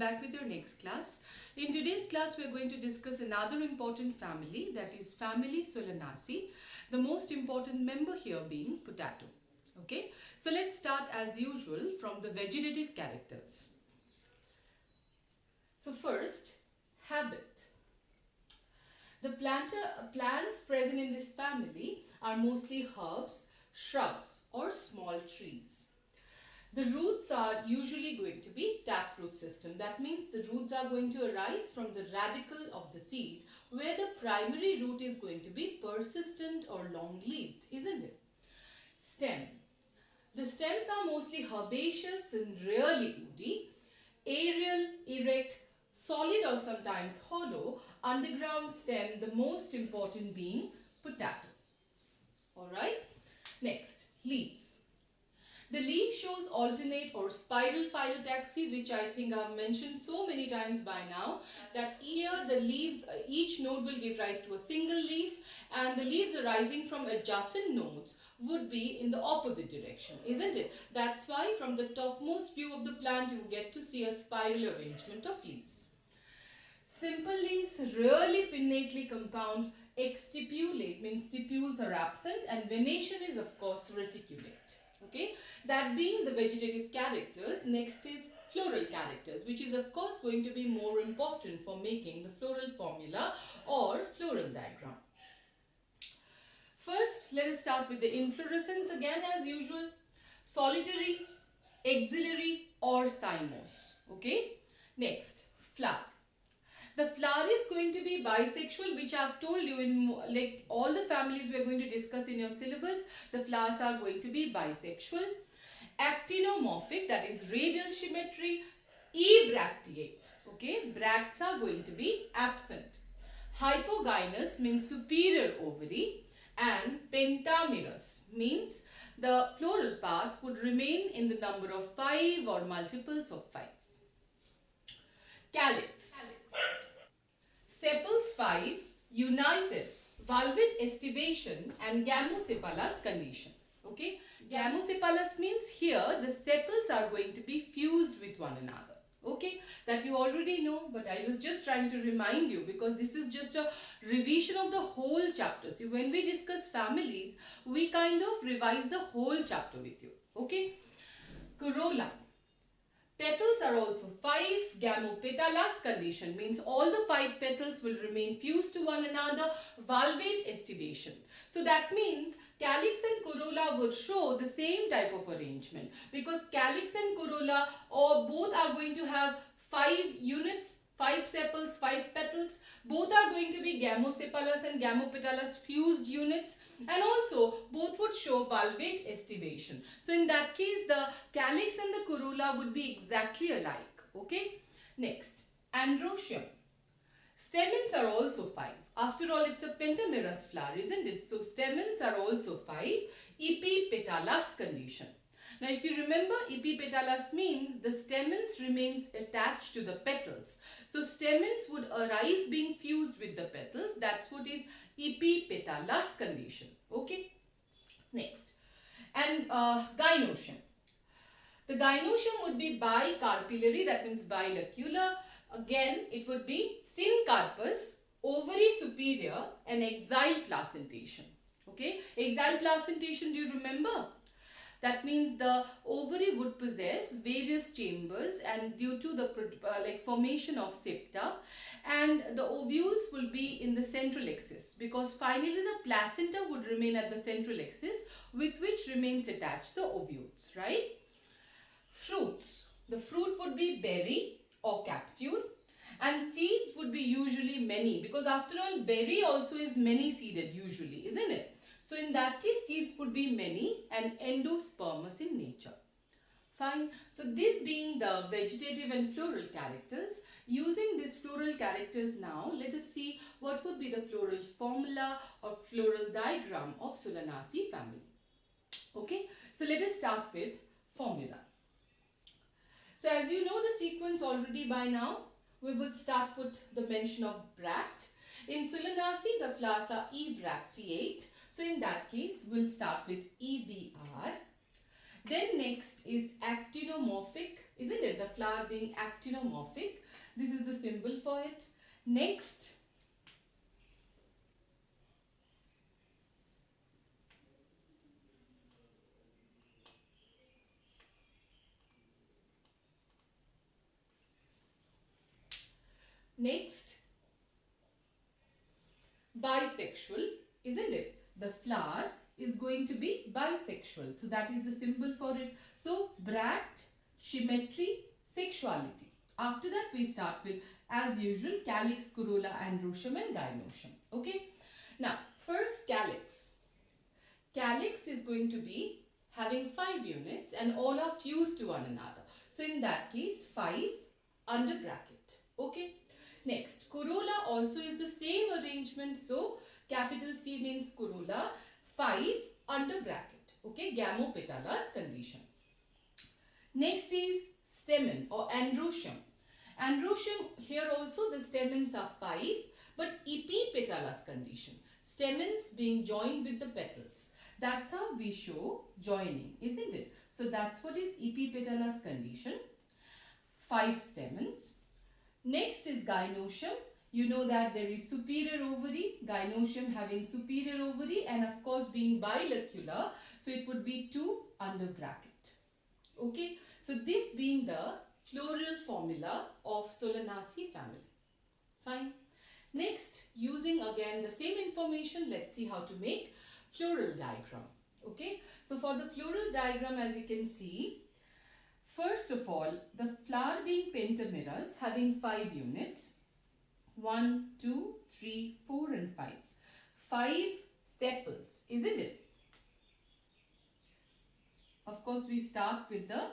back with your next class. In today's class, we are going to discuss another important family, that is family Solanaceae. The most important member here being potato. Okay, so let's start as usual from the vegetative characters. So first, habit. The plants present in this family are mostly herbs, shrubs or small trees. The roots are usually going to be taproot system. That means the roots are going to arise from the radicle of the seed, where the primary root is going to be persistent or long-leaved, isn't it? Stem. The stems are mostly herbaceous and rarely woody, aerial, erect, solid or sometimes hollow, underground stem, the most important being potato. Alright, next, leaves. The leaf shows alternate or spiral phyllotaxy, which I think I have mentioned so many times by now, that here the leaves, each node will give rise to a single leaf, and the leaves arising from adjacent nodes would be in the opposite direction, isn't it? That's why from the topmost view of the plant you get to see a spiral arrangement of leaves. Simple leaves, rarely pinnately compound. Exstipulate means stipules are absent, and venation is of course reticulate. Okay, that being the vegetative characters, next is floral characters, which is of course going to be more important for making the floral formula or floral diagram. First, let us start with the inflorescence again as usual. Solitary, axillary or cymose. Okay, next, flower. The flower is going to be bisexual, which I have told you in like all the families we are going to discuss in your syllabus. The flowers are going to be bisexual. Actinomorphic, that is radial symmetry. Ebracteate, okay, bracts are going to be absent. Hypogynous means superior ovary, and pentamerous means the floral parts would remain in the number of 5 or multiples of 5. Calyx. Sepals 5, united, valvate estivation and gamosepalous condition. Okay, gamosepalous means here the sepals are going to be fused with one another. Okay, that you already know, but I was just trying to remind you because this is just a revision of the whole chapter. So when we discuss families, we kind of revise the whole chapter with you. Okay, corolla. Petals are also 5, gamopetalous condition means all the 5 petals will remain fused to one another, valvate estivation. So that means calyx and corolla would show the same type of arrangement, because calyx and corolla or both are going to have 5 units, 5 sepals, 5 petals. Both are going to be gamosepalous and gamopetalous fused units, and also both would show valvate estivation. So in that case the calyx and the corolla would be exactly alike. Okay, next, androecium. Stamens are also 5. After all, it's a pentamerous flower, isn't it? So stamens are also 5. Epipetalous condition. Now if you remember, epipetalous means the stamens remains attached to the petals. So stamens would arise being fused with the petals. That's what is epipetalous condition. Okay, next, and gynoecium. The gynoecium would be bicarpillary, that means bilocular. Again, it would be syncarpous, ovary superior and exile placentation. Okay, exile placentation, do you remember? That means the ovary would possess various chambers, and due to the formation of septa, and the ovules will be in the central axis, because finally the placenta would remain at the central axis, with which remains attached the ovules, right? Fruits. The fruit would be berry or capsule, and seeds would be usually many, because after all berry also is many seeded usually, isn't it? So in that case seeds would be many and endospermous in nature. Fine. So this being the vegetative and floral characters. Using these floral characters now, let us see what would be the floral formula or floral diagram of Solanaceae family. Okay. So let us start with formula. So as you know the sequence already by now, we would start with the mention of bract. In Solanaceae the flowers are ebracteate. So in that case, we'll start with EBR. Then next is actinomorphic, isn't it? The flower being actinomorphic. This is the symbol for it. Next, bisexual, isn't it? The flower is going to be bisexual. So that is the symbol for it. So bract, symmetry, sexuality. After that we start with, as usual, calyx, corolla, androecium and gynoecium. Okay. Now first calyx. Calyx is going to be having 5 units and all are fused to one another. So in that case 5 under bracket. Okay. Next, corolla also is the same arrangement. So capital C means corolla, 5 under bracket. Okay, gamopetalous condition. Next is stamen or androecium. Androecium, here also the stamens are 5 but epipetalous condition. Stamens being joined with the petals. That's how we show joining, isn't it? So that's what is epipetalous condition. 5 stamens. Next is gynoecium. You know that there is superior ovary, gynoecium having superior ovary and of course being bilocular. So it would be 2 under bracket. Okay. So this being the floral formula of Solanaceae family. Fine. Next, using again the same information, let's see how to make floral diagram. Okay. So for the floral diagram, as you can see, first of all, the flower being pentamerous having 5 units. 1, 2, 3, 4 and 5. 5 sepals, isn't it? Of course, we start with the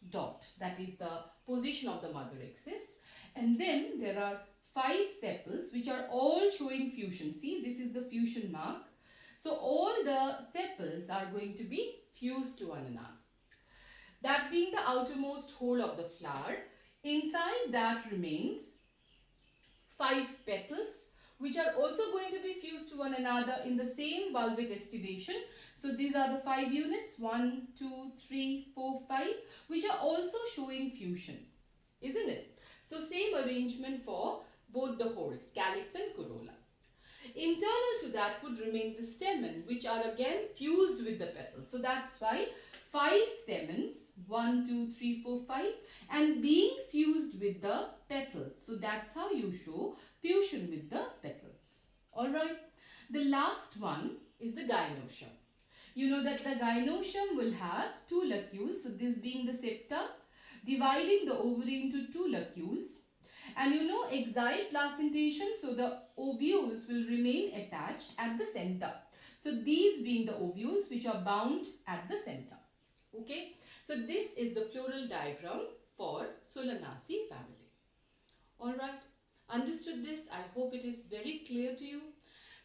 dot. That is the position of the mother axis. And then there are 5 sepals which are all showing fusion. See, this is the fusion mark. So all the sepals are going to be fused to one another. That being the outermost hole of the flower, inside that remains 5 petals which are also going to be fused to one another in the same valvate estivation. So these are the 5 units, 1, 2, 3, 4, 5, which are also showing fusion, isn't it? So same arrangement for both the holes, calyx and corolla. Internal to that would remain the stamen, which are again fused with the petals. So that's why 5 stamens, 1, 2, 3, 4, 5, and being fused with the petals. So that's how you show fusion with the petals. Alright. The last one is the gynoecium. You know that the gynoecium will have 2 locules. So this being the septa, dividing the ovary into 2 locules. And you know exile placentation, so the ovules will remain attached at the center. So these being the ovules which are bound at the center. Okay. So this is the floral diagram for Solanaceae family. Alright. Understood this? I hope it is very clear to you.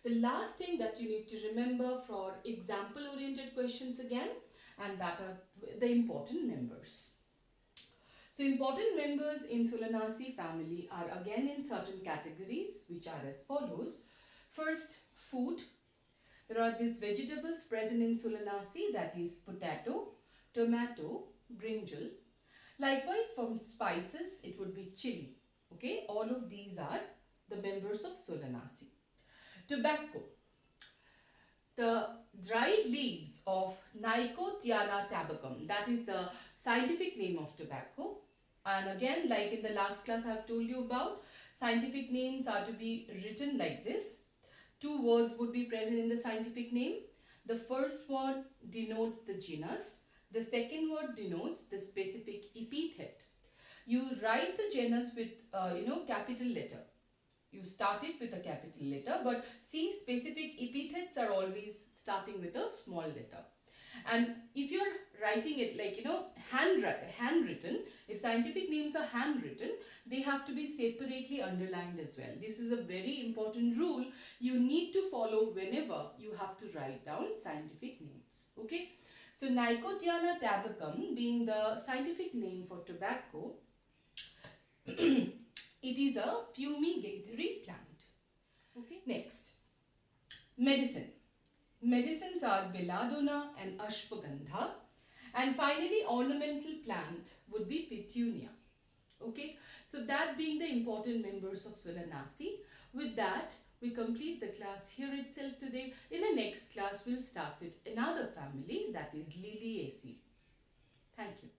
The last thing that you need to remember for example oriented questions again, and that are the important members. So important members in Solanaceae family are again in certain categories which are as follows. First, food. There are these vegetables present in Solanaceae, that is potato, tomato, brinjal. Likewise from spices it would be chili. Okay, all of these are the members of Solanaceae. Tobacco. The dried leaves of Nicotiana tabacum, that is the scientific name of tobacco. And again, like in the last class I have told you about, scientific names are to be written like this. 2 words would be present in the scientific name. The first word denotes the genus. The second word denotes the specific epithet. You write the genus with, capital letter. You start it with a capital letter, but see, specific epithets are always starting with a small letter. And if you're writing it like, handwritten, if scientific names are handwritten, they have to be separately underlined as well. This is a very important rule you need to follow whenever you have to write down scientific names. Okay. So Nicotiana tabacum being the scientific name for tobacco, it is a fumigatory plant. Okay. Next, medicine. Medicines are belladonna and ashwagandha. And finally, ornamental plant would be Petunia. Okay, so that being the important members of Solanaceae. With that, we complete the class here itself today. In the next class, we'll start with another family, that is Liliaceae. Thank you.